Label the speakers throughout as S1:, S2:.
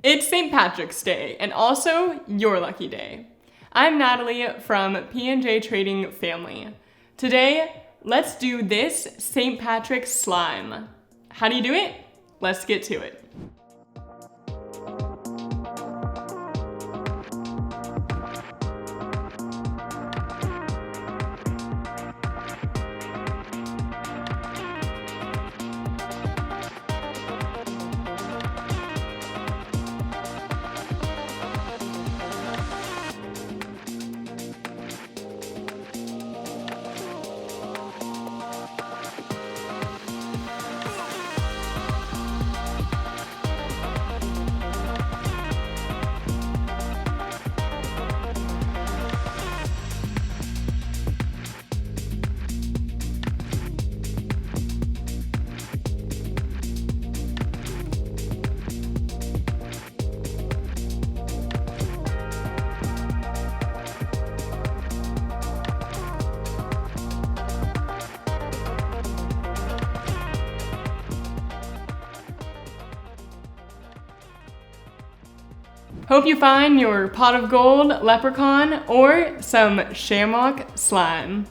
S1: It's St. Patrick's Day, and also your lucky day. I'm Natalie from P&J Trading Family. Today, let's do this St. Patrick's slime. How do you do it? Let's get to it. Hope you find your pot of gold, leprechaun, or some Shamrock Slime.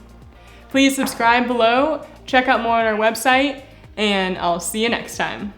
S1: Please subscribe below, check out more on our website, and I'll see you next time.